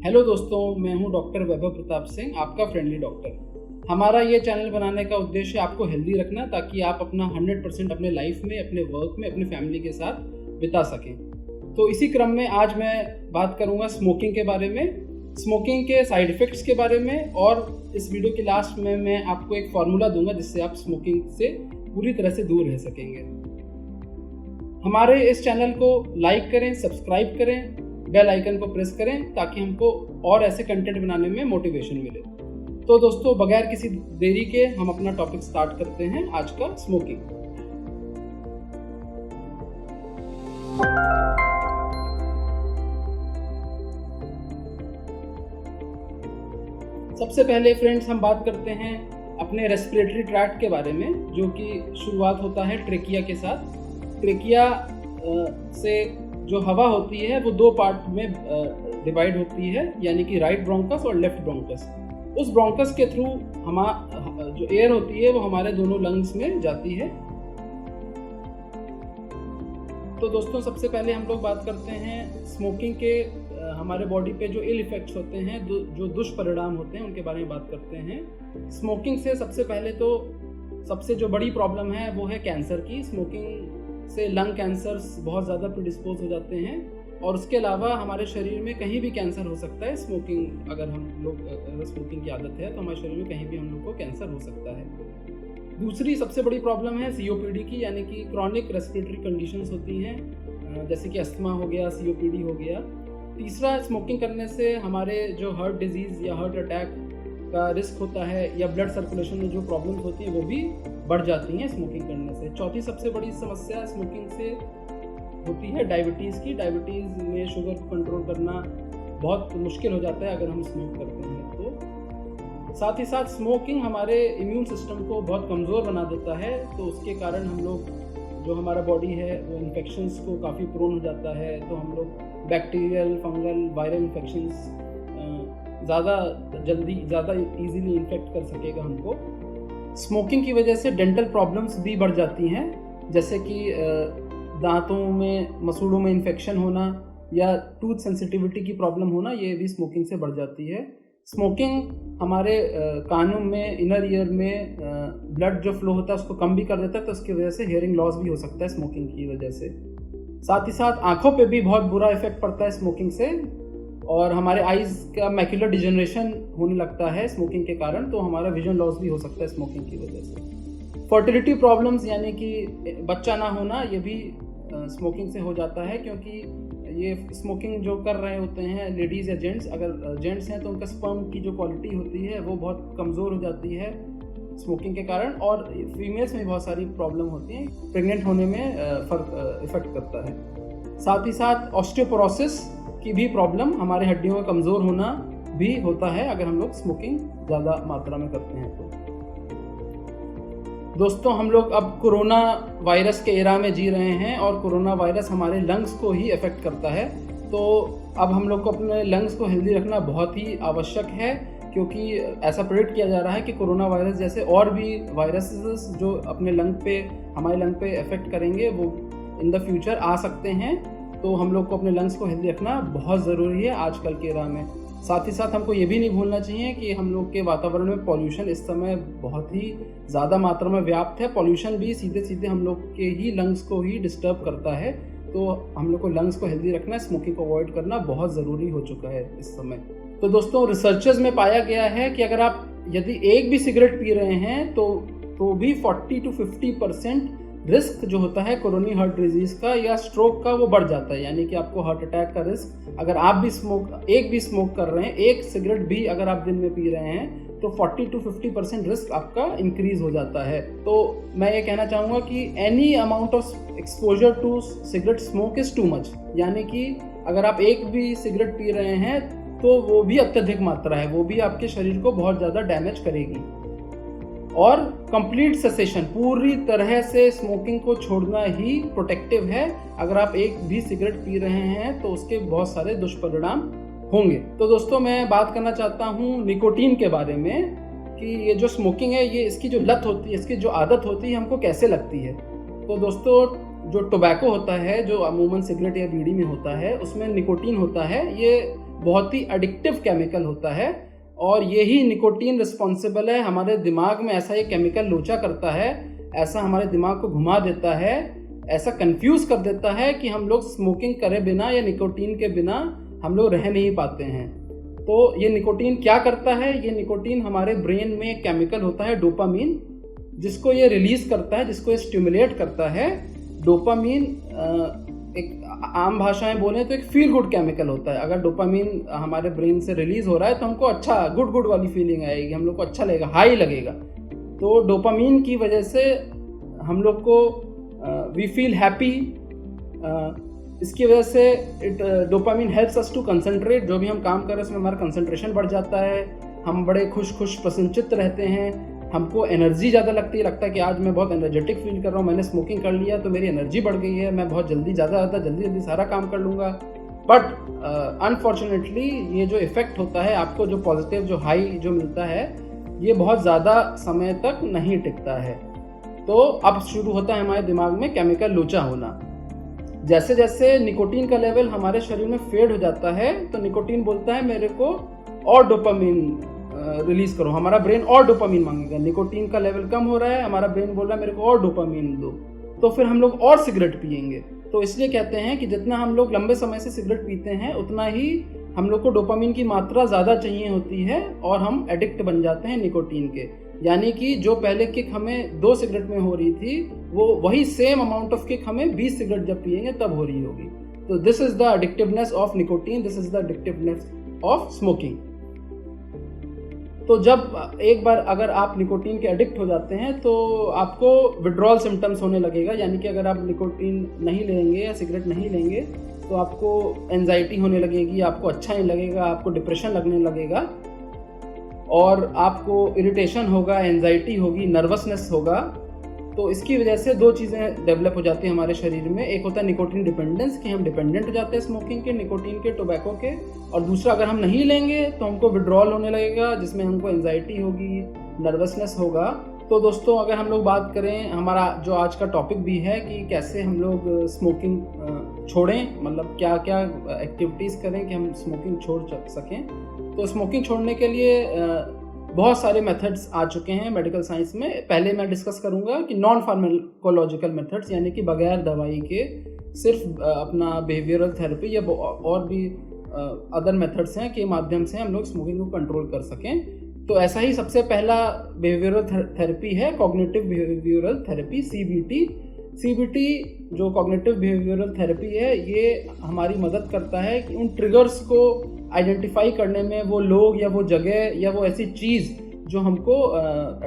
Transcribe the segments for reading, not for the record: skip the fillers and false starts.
Hello दोस्तों, मैं हूं डॉक्टर वैभव प्रताप सिंह, आपका फ्रेंडली डॉक्टर। हमारा ये चैनल बनाने का उद्देश्य है आपको हेल्दी रखना, ताकि आप अपना 100% अपने लाइफ में, अपने वर्क में, अपनी फैमिली के साथ बिता सकें। तो इसी क्रम में आज मैं बात करूंगा स्मोकिंग के बारे में, स्मोकिंग के साइड इफ़ेक्ट्स के बारे में, और इस वीडियो के लास्ट में मैं आपको एक फार्मूला दूंगा जिससे आप स्मोकिंग से पूरी तरह से दूर रह सकेंगे। हमारे इस चैनल को लाइक करें, सब्सक्राइब करें, बेल आइकन को प्रेस करें ताकि हमको और ऐसे कंटेंट बनाने में मोटिवेशन मिले। तो दोस्तों, बगैर किसी देरी के हम अपना टॉपिक स्टार्ट करते हैं आज का, स्मोकिंग। सबसे पहले फ्रेंड्स हम बात करते हैं अपने रेस्पिरेटरी ट्रैक्ट के बारे में, जो कि शुरुआत होता है ट्रेकिया के साथ। ट्रेकिया से जो हवा होती है वो दो पार्ट में डिवाइड होती है, यानी कि राइट ब्रोंकस और लेफ्ट ब्रोंकस। उस ब्रोंकस के थ्रू जो एयर होती है वो हमारे दोनों लंग्स में जाती है। तो दोस्तों, सबसे पहले हम लोग बात करते हैं स्मोकिंग के हमारे बॉडी पे जो इल इफेक्ट्स होते हैं, जो दुष्परिणाम होते हैं, उनके बारे में बात करते हैं। स्मोकिंग से सबसे पहले तो सबसे जो बड़ी प्रॉब्लम है वो है कैंसर की। स्मोकिंग से लंग कैंसर्स बहुत ज़्यादा प्रिडिस्पोज हो जाते हैं, और उसके अलावा हमारे शरीर में कहीं भी कैंसर हो सकता है। स्मोकिंग अगर स्मोकिंग की आदत है तो हमारे शरीर में कहीं भी हम लोग को कैंसर हो सकता है। दूसरी सबसे बड़ी प्रॉब्लम है COPD की, यानी कि क्रॉनिक रेस्पिरेटरी कंडीशंस होती हैं, जैसे कि अस्थमा हो गया, COPD हो गया। तीसरा, स्मोकिंग करने से हमारे जो हार्ट डिजीज़ या हार्ट अटैक का रिस्क होता है, या ब्लड सर्कुलेशन में जो प्रॉब्लम्स होती हैं वो भी बढ़ जाती हैं स्मोकिंग करने से। चौथी सबसे बड़ी समस्या स्मोकिंग से होती है डायबिटीज़ की। डायबिटीज़ में शुगर को कंट्रोल करना बहुत मुश्किल हो जाता है अगर हम स्मोक करते हैं तो। साथ ही साथ स्मोकिंग हमारे इम्यून सिस्टम को बहुत कमज़ोर बना देता है, तो उसके कारण हम लोग जो हमारा बॉडी है वो इन्फेक्शंस को काफ़ी प्रोन हो जाता है। तो हम लोग बैक्टीरियल, फंगल, वायरल इन्फेक्शंस ज़्यादा ईजीली इन्फेक्ट कर सकेगा हमको। स्मोकिंग की वजह से डेंटल प्रॉब्लम्स भी बढ़ जाती हैं, जैसे कि दांतों में, मसूड़ों में इन्फेक्शन होना या टूथ सेंसिटिविटी की प्रॉब्लम होना, ये भी स्मोकिंग से बढ़ जाती है। स्मोकिंग हमारे कानों में, इनर ईयर में ब्लड जो फ्लो होता है उसको कम भी कर देता है, तो उसकी वजह से हेयरिंग लॉस भी हो सकता है स्मोकिंग की वजह से। साथ ही साथ आँखों पे भी बहुत बुरा इफेक्ट पड़ता है स्मोकिंग से, और हमारे आइज़ का मैक्युलर डिजनरेशन होने लगता है स्मोकिंग के कारण, तो हमारा विजन लॉस भी हो सकता है स्मोकिंग की वजह से। फर्टिलिटी प्रॉब्लम्स, यानी कि बच्चा ना होना, ये भी स्मोकिंग से हो जाता है, क्योंकि ये स्मोकिंग जो कर रहे होते हैं लेडीज़ या जेंट्स, अगर जेंट्स हैं तो उनका स्पर्म की जो क्वालिटी होती है वो बहुत कमज़ोर हो जाती है स्मोकिंग के कारण, और फीमेल्स में बहुत सारी प्रॉब्लम होती हैं, प्रेग्नेंट होने में इफेक्ट करता है। साथ ही साथ ऑस्टियोपोरोसिस की भी प्रॉब्लम, हमारे हड्डियों का कमज़ोर होना भी होता है अगर हम लोग स्मोकिंग ज़्यादा मात्रा में करते हैं तो। दोस्तों, हम लोग अब कोरोना वायरस के एरा में जी रहे हैं, और कोरोना वायरस हमारे लंग्स को ही अफेक्ट करता है। तो अब हम लोग को अपने लंग्स को हेल्दी रखना बहुत ही आवश्यक है, क्योंकि ऐसा प्रेडिक्ट किया जा रहा है कि कोरोना वायरस जैसे और भी वायरसेस जो अपने हमारे लंग पे अफेक्ट करेंगे वो इन द फ्यूचर आ सकते हैं। तो हम लोग को अपने लंग्स को हेल्दी रखना बहुत ज़रूरी है आजकल के एरा में। साथ ही साथ हमको ये भी नहीं भूलना चाहिए कि हम लोग के वातावरण में पॉल्यूशन इस समय बहुत ही ज़्यादा मात्रा में व्याप्त है। पॉल्यूशन भी सीधे सीधे हम लोग के ही लंग्स को ही डिस्टर्ब करता है, तो हम लोग को लंग्स को हेल्दी रखना, स्मोकिंग को अवॉइड करना बहुत ज़रूरी हो चुका है इस समय। तो दोस्तों, रिसर्चर्स में पाया गया है कि अगर आप यदि एक भी सिगरेट पी रहे हैं तो भी 40 to 50% रिस्क जो होता है कोरोनरी हार्ट डिजीज़ का या स्ट्रोक का वो बढ़ जाता है। यानी कि आपको हार्ट अटैक का रिस्क, अगर आप भी स्मोक कर रहे हैं, एक सिगरेट भी अगर आप दिन में पी रहे हैं, तो 40 to 50% रिस्क आपका इंक्रीज हो जाता है। तो मैं ये कहना चाहूँगा कि any amount of exposure to cigarette smoke is too much, यानी कि अगर आप एक भी सिगरेट पी रहे हैं तो वो भी अत्यधिक मात्रा है, वो भी आपके शरीर को बहुत ज़्यादा डैमेज करेगी। और कंप्लीट सेसेशन, पूरी तरह से स्मोकिंग को छोड़ना ही प्रोटेक्टिव है। अगर आप एक भी सिगरेट पी रहे हैं तो उसके बहुत सारे दुष्परिणाम होंगे। तो दोस्तों, मैं बात करना चाहता हूँ निकोटीन के बारे में, कि ये जो स्मोकिंग है, ये इसकी जो लत होती है, इसकी जो आदत होती है, हमको कैसे लगती है। तो दोस्तों, जो टोबैको होता है, जो अमूमन सिगरेट या बीड़ी में होता है, उसमें निकोटीन होता है। ये बहुत ही एडिक्टिव केमिकल होता है और यही निकोटीन रिस्पॉन्सिबल है। हमारे दिमाग में ऐसा ये केमिकल लोचा करता है, ऐसा हमारे दिमाग को घुमा देता है, ऐसा कंफ्यूज कर देता है कि हम लोग स्मोकिंग करे बिना या निकोटीन के बिना हम लोग रह नहीं पाते हैं। तो ये निकोटीन क्या करता है? ये निकोटीन हमारे ब्रेन में एक केमिकल होता है डोपामीन, जिसको ये रिलीज करता है, जिसको ये स्टिमुलेट करता है। डोपामीन एक आम भाषा में बोलें तो एक फील गुड केमिकल होता है। अगर डोपामीन हमारे ब्रेन से रिलीज हो रहा है तो हमको अच्छा गुड वाली फीलिंग आएगी, हम लोग को अच्छा लगेगा, हाई लगेगा। तो डोपामीन की वजह से हम लोग को वी फील हैप्पी। इसकी वजह से dopamine helps us to concentrate. जो भी हम काम कर रहे हैं उसमें हमारा कंसंट्रेशन बढ़ जाता है, हम बड़े खुश प्रसन्नचित्त रहते हैं, हमको एनर्जी ज़्यादा लगता है कि आज मैं बहुत एनर्जेटिक फील कर रहा हूँ, मैंने स्मोकिंग कर लिया तो मेरी एनर्जी बढ़ गई है, मैं बहुत जल्दी सारा काम कर लूँगा। बट अनफॉर्चुनेटली ये जो इफ़ेक्ट होता है, आपको जो पॉजिटिव जो हाई जो मिलता है, ये बहुत ज़्यादा समय तक नहीं टिकता है। तो अब शुरू होता है हमारे दिमाग में केमिकल लोचा होना। जैसे जैसे निकोटीन का लेवल हमारे शरीर में फेड हो जाता है तो निकोटीन बोलता है मेरे को और डोपामीन रिलीज करो। हमारा ब्रेन और डोपामीन मांगेगा। निकोटीन का लेवल कम हो रहा है, हमारा ब्रेन बोल रहा है मेरे को और डोपामीन दो, तो फिर हम लोग और सिगरेट पिएंगे। तो इसलिए कहते हैं कि जितना हम लोग लंबे समय से सिगरेट पीते हैं उतना ही हम लोग को डोपामीन की मात्रा ज़्यादा चाहिए होती है और हम एडिक्ट बन जाते हैं निकोटीन के। यानी कि जो पहले किक हमें 2 सिगरेट में हो रही थी, वो वही सेम अमाउंट ऑफ किक हमें 20 सिगरेट जब पिएंगे तब हो रही होगी। तो this is the addictiveness of nicotine, this is the addictiveness of smoking. तो जब एक बार अगर आप निकोटीन के एडिक्ट हो जाते हैं तो आपको विड्रॉल सिम्टम्स होने लगेगा। यानी कि अगर आप निकोटीन नहीं लेंगे या सिगरेट नहीं लेंगे तो आपको एंजाइटी होने लगेगी, आपको अच्छा नहीं लगेगा, आपको डिप्रेशन लगने लगेगा और आपको इरिटेशन होगा, एंजाइटी होगी, नर्वसनेस होगा। तो इसकी वजह से 2 चीज़ें डेवलप हो जाती हैं हमारे शरीर में। एक होता है निकोटीन डिपेंडेंस, कि हम डिपेंडेंट हो जाते हैं स्मोकिंग के, निकोटीन के, टोबैको के। और दूसरा, अगर हम नहीं लेंगे तो हमको विड्रॉल होने लगेगा, जिसमें हमको एंजाइटी होगी, नर्वसनेस होगा। तो दोस्तों, अगर हम लोग बात करें, हमारा जो आज का टॉपिक भी है कि कैसे हम लोग स्मोकिंग छोड़ें, मतलब क्या क्या एक्टिविटीज़ करें कि हम स्मोकिंग छोड़ सकें। तो स्मोकिंग छोड़ने के लिए बहुत सारे मेथड्स आ चुके हैं मेडिकल साइंस में। पहले मैं डिस्कस करूंगा कि नॉन फार्माकोलॉजिकल मेथड्स, यानी कि बगैर दवाई के सिर्फ अपना बिहेवियरल थेरेपी या और भी अदर मेथड्स हैं के माध्यम से हम लोग स्मोकिंग को कंट्रोल कर सकें। तो ऐसा ही सबसे पहला बिहेवियरल थेरेपी है cognitive behavioural therapy, CBT। CBT जो कॉग्निटिव बिहेवियरल थेरेपी है, ये हमारी मदद करता है कि उन ट्रिगर्स को आइडेंटिफाई करने में, वो लोग या वो जगह या वो ऐसी चीज़ जो हमको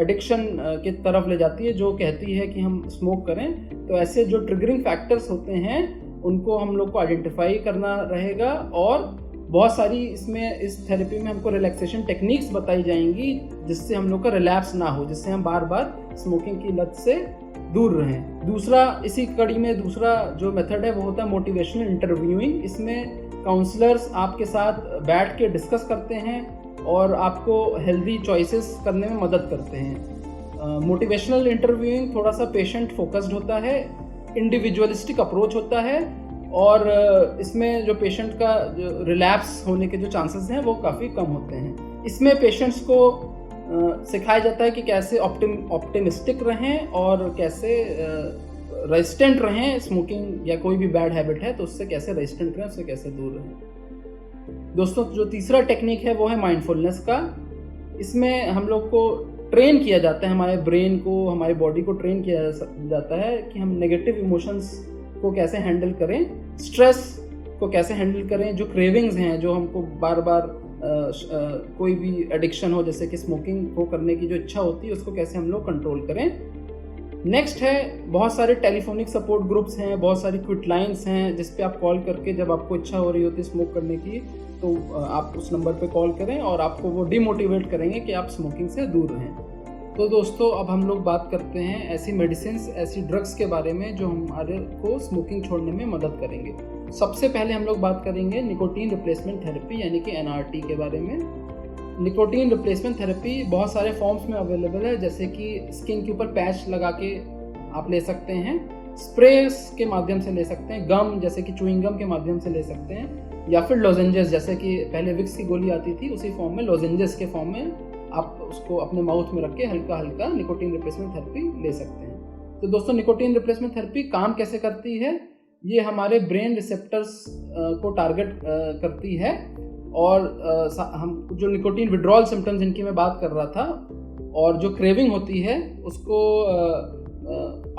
एडिक्शन की तरफ ले जाती है, जो कहती है कि हम स्मोक करें। तो ऐसे जो ट्रिगरिंग फैक्टर्स होते हैं उनको हम लोग को आइडेंटिफाई करना रहेगा। और बहुत सारी इसमें इस थेरेपी में हमको रिलैक्सेशन टेक्निक्स बताई जाएंगी जिससे हम लोग का रिलैप्स ना हो, जिससे हम बार बार स्मोकिंग की लत से दूर रहें। दूसरा, इसी कड़ी में दूसरा जो मेथड है वो होता है मोटिवेशनल इंटरव्यूइंग। इसमें काउंसलर्स आपके साथ बैठ के डिस्कस करते हैं और आपको हेल्दी चॉइसेस करने में मदद करते हैं। मोटिवेशनल इंटरव्यूइंग थोड़ा सा पेशेंट फोकस्ड होता है, इंडिविजुअलिस्टिक अप्रोच होता है और इसमें जो पेशेंट का जो रिलैप्स होने के जो चांसेस हैं वो काफ़ी कम होते हैं। इसमें पेशेंट्स को सिखाया जाता है कि कैसे ऑप्टिमिस्टिक रहें और कैसे रेजिस्टेंट रहें। स्मोकिंग या कोई भी बैड हैबिट है तो उससे कैसे रेजिस्टेंट रहें, उससे कैसे दूर रहें। दोस्तों, जो तीसरा टेक्निक है वो है माइंडफुलनेस का। इसमें हम लोग को ट्रेन किया जाता है, हमारे ब्रेन को, हमारी बॉडी को ट्रेन किया जाता है कि हम नेगेटिव इमोशंस को कैसे हैंडल करें, स्ट्रेस को कैसे हैंडल करें, जो क्रेविंग्स हैं, जो हमको बार बार कोई भी एडिक्शन हो, जैसे कि स्मोकिंग को करने की जो इच्छा होती है, उसको कैसे हम लोग कंट्रोल करें। नेक्स्ट है, बहुत सारे टेलीफोनिक सपोर्ट ग्रुप्स हैं, बहुत सारी क्विट लाइन्स हैं जिस पे आप कॉल करके जब आपको इच्छा हो रही होती है स्मोक करने की तो आप उस नंबर पे कॉल करें और आपको वो डिमोटिवेट करेंगे कि आप स्मोकिंग से दूर रहें। तो दोस्तों, अब हम लोग बात करते हैं ऐसी मेडिसिन्स, ऐसी ड्रग्स के बारे में जो हमारे को स्मोकिंग छोड़ने में मदद करेंगे। सबसे पहले हम लोग बात करेंगे निकोटीन रिप्लेसमेंट थेरेपी यानी कि NRT के बारे में। निकोटीन रिप्लेसमेंट थेरेपी बहुत सारे फॉर्म्स में अवेलेबल है, जैसे कि स्किन के ऊपर पैच लगा के आप ले सकते हैं, स्प्रेस के माध्यम से ले सकते हैं, गम जैसे कि च्युइंग गम के माध्यम से ले सकते हैं, या फिर लॉजेंजेस, जैसे कि पहले विक्स की गोली आती थी उसी फॉर्म में, लॉजेंजेस के फॉर्म में आप उसको अपने माउथ में रख के हल्का हल्का निकोटीन रिप्लेसमेंट थेरेपी ले सकते हैं। तो दोस्तों निकोटीन रिप्लेसमेंट थेरेपी काम कैसे करती है? ये हमारे ब्रेन रिसेप्टर्स को टारगेट करती है और हम जो निकोटीन विड्रॉल सिम्टम्स जिनकी मैं बात कर रहा था और जो क्रेविंग होती है उसको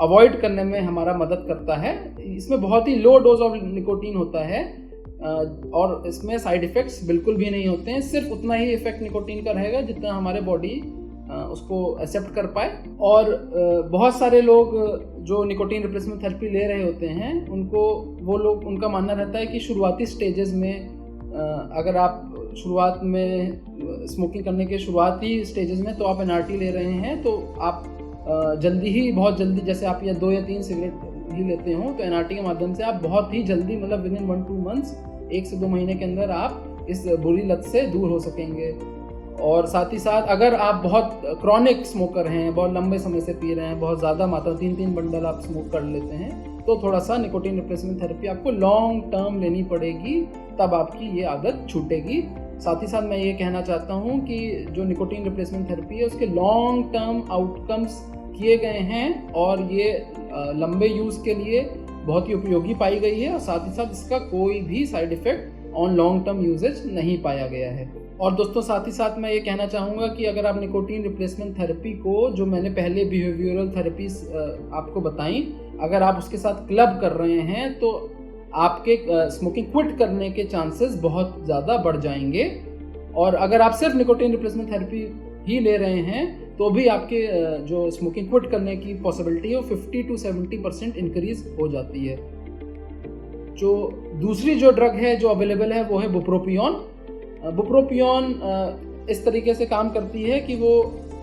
अवॉइड करने में हमारा मदद करता है। इसमें बहुत ही लो डोज ऑफ निकोटीन होता है और इसमें साइड इफ़ेक्ट्स बिल्कुल भी नहीं होते हैं। सिर्फ उतना ही इफेक्ट निकोटीन का रहेगा जितना हमारे बॉडी उसको एक्सेप्ट कर पाए। और बहुत सारे लोग जो निकोटीन रिप्लेसमेंट थेरेपी ले रहे होते हैं उनका मानना रहता है कि शुरुआती स्टेजेस में अगर आप शुरुआत में स्मोकिंग करने के शुरुआती स्टेजेस में तो आप एनआरटी ले रहे हैं तो आप बहुत जल्दी जैसे आप या 2 या 3 सिगरेट ही लेते हो तो एनआरटी के माध्यम से आप बहुत ही जल्दी मतलब विद इन 1-2 मंथ्स 1 से 2 महीने के अंदर आप इस बुरी लत से दूर हो सकेंगे। और साथ ही साथ अगर आप बहुत क्रॉनिक स्मोकर हैं, बहुत लंबे समय से पी रहे हैं, बहुत ज़्यादा मात्रा 3-3 बंडल आप स्मोक कर लेते हैं तो थोड़ा सा निकोटीन रिप्लेसमेंट थेरेपी आपको लॉन्ग टर्म लेनी पड़ेगी, तब आपकी ये आदत छूटेगी। साथ ही साथ मैं ये कहना चाहता हूँ कि जो निकोटीन रिप्लेसमेंट थेरेपी है उसके लॉन्ग टर्म आउटकम्स किए गए हैं और ये लंबे यूज़ के लिए बहुत ही उपयोगी पाई गई है और साथ ही साथ इसका कोई भी side effect on long term usage नहीं पाया गया है। और दोस्तों साथ ही साथ मैं ये कहना चाहूँगा कि अगर आप निकोटीन रिप्लेसमेंट थेरेपी को जो मैंने पहले बिहेवियरल थेरेपीज आपको बताई, अगर आप उसके साथ क्लब कर रहे हैं तो आपके स्मोकिंग क्विट करने के चांसेस बहुत ज़्यादा बढ़ जाएंगे। और अगर आप सिर्फ निकोटीन रिप्लेसमेंट थेरेपी ही ले रहे हैं तो भी आपके जो स्मोकिंग क्विट करने की पॉसिबिलिटी है वो 50 to 70% इंक्रीज हो जाती है। जो दूसरी जो ड्रग है जो अवेलेबल है वो है बुप्रोपियोन। बुप्रोपियोन इस तरीके से काम करती है कि वो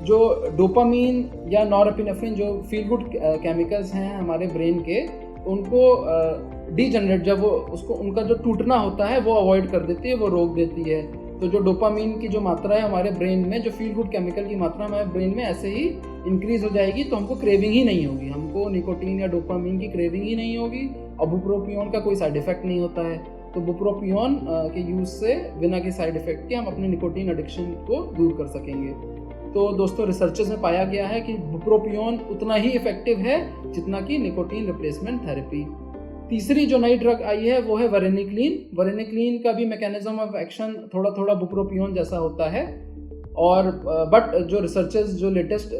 जो डोपामीन या नॉरएपिनेफ्रिन जो फील गुड केमिकल्स हैं हमारे ब्रेन के, उनको डीजनरेट जब वो उसको उनका जो टूटना होता है वो अवॉइड कर देती है, वो रोक देती है। तो जो डोपामीन की जो मात्रा है हमारे ब्रेन में, जो फील गुड केमिकल की मात्रा हमारे ब्रेन में ऐसे ही इंक्रीज हो जाएगी तो हमको क्रेविंग ही नहीं होगी, हमको निकोटीन या डोपामीन की क्रेविंग ही नहीं होगी और बुप्रोपियोन का कोई साइड इफेक्ट नहीं होता है। तो बुप्रोपियोन के यूज़ से बिना किसी साइड इफेक्ट के हम अपने निकोटीन एडिक्शन को दूर कर सकेंगे। तो दोस्तों रिसर्चेस में पाया गया है कि बुप्रोपियोन उतना ही इफेक्टिव है जितना कि निकोटीन रिप्लेसमेंट थेरेपी। तीसरी जो नई ड्रग आई है वो है वेरेनिक्लीन। वेरेनिक्लीन का भी मैकेनिज्म ऑफ एक्शन थोड़ा थोड़ा बुप्रोपियोन जैसा होता है और बट जो रिसर्चेस जो लेटेस्ट,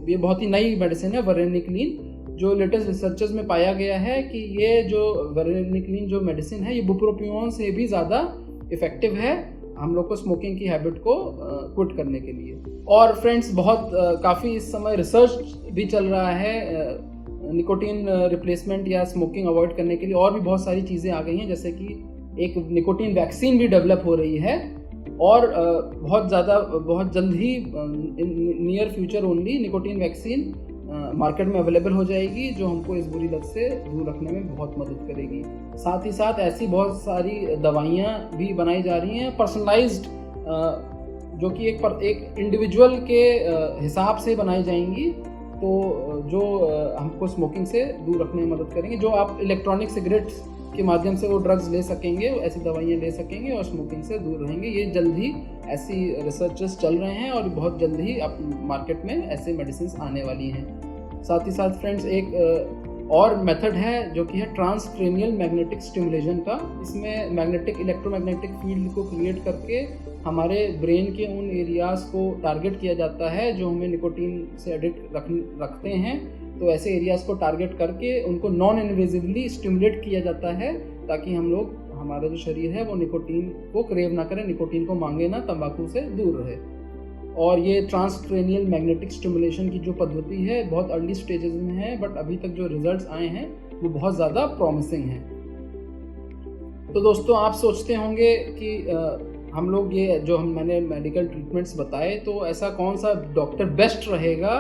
ये बहुत ही नई मेडिसिन है वेरेनिक्लीन, जो लेटेस्ट रिसर्चेस में पाया गया है कि ये जो वेरेनिक्लीन जो मेडिसिन है ये बुप्रोपियोन से भी ज़्यादा इफेक्टिव है हम लोग को स्मोकिंग की हैबिट को क्विट करने के लिए। और फ्रेंड्स काफ़ी इस समय रिसर्च भी चल रहा है निकोटीन रिप्लेसमेंट या स्मोकिंग अवॉइड करने के लिए, और भी बहुत सारी चीज़ें आ गई हैं, जैसे कि एक निकोटीन वैक्सीन भी डेवलप हो रही है और बहुत जल्द ही near future only nicotine vaccine market में अवेलेबल हो जाएगी जो हमको इस बुरी लत से दूर रखने में बहुत मदद करेगी। साथ ही साथ ऐसी बहुत सारी दवाइयाँ भी बनाई जा रही हैं पर्सनलाइज्ड, जो कि एक इंडिविजुअल के हिसाब से बनाई जाएंगी, तो जो हमको स्मोकिंग से दूर रखने में मदद करेंगे। जो आप इलेक्ट्रॉनिक सिगरेट्स के माध्यम से वो ड्रग्स ले सकेंगे, ऐसी दवाइयाँ ले सकेंगे और स्मोकिंग से दूर रहेंगे। ये जल्द ही ऐसी रिसर्चेस चल रहे हैं और बहुत जल्द ही आप मार्केट में ऐसे मेडिसिन आने वाली हैं। साथ ही साथ फ्रेंड्स एक और मेथड है जो कि है ट्रांसक्रेनियल मैग्नेटिक स्टिमुलेशन का। इसमें मैग्नेटिक इलेक्ट्रोमैग्नेटिक फील्ड को क्रिएट करके हमारे ब्रेन के उन एरियाज़ को टारगेट किया जाता है जो हमें निकोटीन से एडिक्ट रखते हैं। तो ऐसे एरियाज़ को टारगेट करके उनको नॉन इन्वेजिवली स्टिमुलेट किया जाता है ताकि हमारा जो शरीर है वो निकोटीन को क्रेव ना करे, निकोटीन को मांगे ना, तंबाकू से दूर रहे। और ये ट्रांसक्रेनियल मैग्नेटिक स्टिमुलेशन की जो पद्धति है बहुत अर्ली स्टेजेस में है, बट अभी तक जो रिजल्ट्स आए हैं वो बहुत ज़्यादा प्रॉमिसिंग हैं। तो दोस्तों आप सोचते होंगे कि हम लोग ये जो मैंने मेडिकल ट्रीटमेंट्स बताए, तो ऐसा कौन सा डॉक्टर बेस्ट रहेगा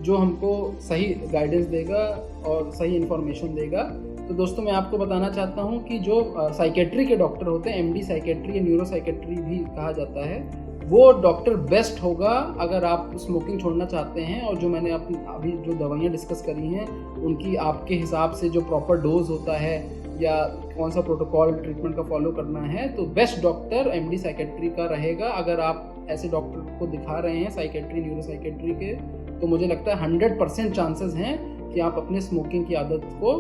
जो हमको सही गाइडेंस देगा और सही इन्फॉर्मेशन देगा। तो दोस्तों मैं आपको बताना चाहता हूँ कि जो साइकेट्री के डॉक्टर होते हैं, एमडी साइकेट्री या न्यूरो साइकेट्री भी कहा जाता है, वो डॉक्टर बेस्ट होगा अगर आप स्मोकिंग छोड़ना चाहते हैं। और जो मैंने अभी जो दवाइयाँ डिस्कस करी हैं उनकी आपके हिसाब से जो प्रॉपर डोज होता है या कौन सा प्रोटोकॉल ट्रीटमेंट का फॉलो करना है, तो बेस्ट डॉक्टर एमडी साइकेट्री का रहेगा। अगर आप ऐसे डॉक्टर को दिखा रहे हैं साइकेट्री, न्यूरो साइकेट्री के, तो मुझे लगता है 100% चांसेस हैं कि आप अपने स्मोकिंग की आदत को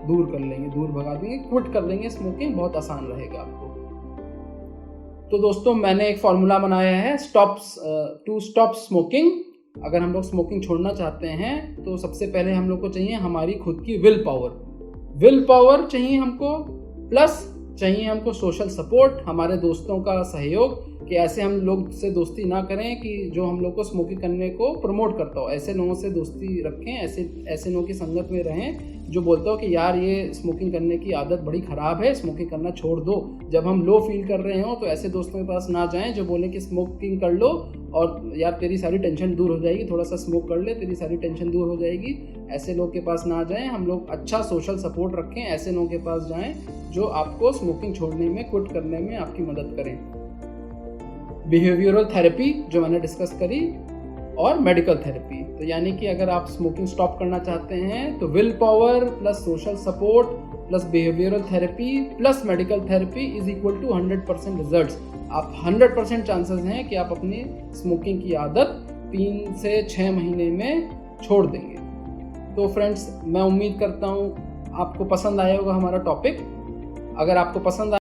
दूर कर लेंगे, दूर भगा देंगे, क्विट कर देंगे स्मोकिंग। बहुत आसान रहेगा आपको। तो दोस्तों, मैंने एक फॉर्मूला बनाया है टू स्टॉप स्मोकिंग। अगर हम लोग स्मोकिंग छोड़ना चाहते हैं तो सबसे पहले हम लोग को चाहिए हमारी खुद की विल पावर चाहिए हमको, प्लस चाहिए हमको सोशल सपोर्ट, हमारे दोस्तों का सहयोग, कि ऐसे हम लोग से दोस्ती ना करें कि जो हम लोग को स्मोकिंग करने को प्रमोट करता हो। ऐसे लोगों से दोस्ती रखें, ऐसे लोगों की संगत में रहें जो बोलता हो कि यार ये स्मोकिंग करने की आदत बड़ी ख़राब है, स्मोकिंग करना छोड़ दो। जब हम लो फील कर रहे हो तो ऐसे दोस्तों के पास ना जाएं जो बोलें कि स्मोकिंग कर लो और यार तेरी सारी टेंशन दूर हो जाएगी, थोड़ा सा स्मोक कर ले, तेरी सारी टेंशन दूर हो जाएगी। ऐसे लोग के पास ना जाएं। हम लोग अच्छा सोशल सपोर्ट रखें, ऐसे लोगों के पास जाएं जो आपको स्मोकिंग छोड़ने में, क्विट करने में आपकी मदद करें। बिहेवियरल थेरेपी जो मैंने डिस्कस करी, और मेडिकल थेरेपी। तो यानी कि अगर आप स्मोकिंग स्टॉप करना चाहते हैं तो willpower plus social support plus behavioural therapy plus medical therapy is equal to 100% results. आप 100% चांसेस हैं कि आप अपनी स्मोकिंग की आदत 3 से 6 महीने में छोड़ देंगे। तो फ्रेंड्स, मैं उम्मीद करता हूँ आपको पसंद आया होगा हमारा टॉपिक। अगर आपको पसंद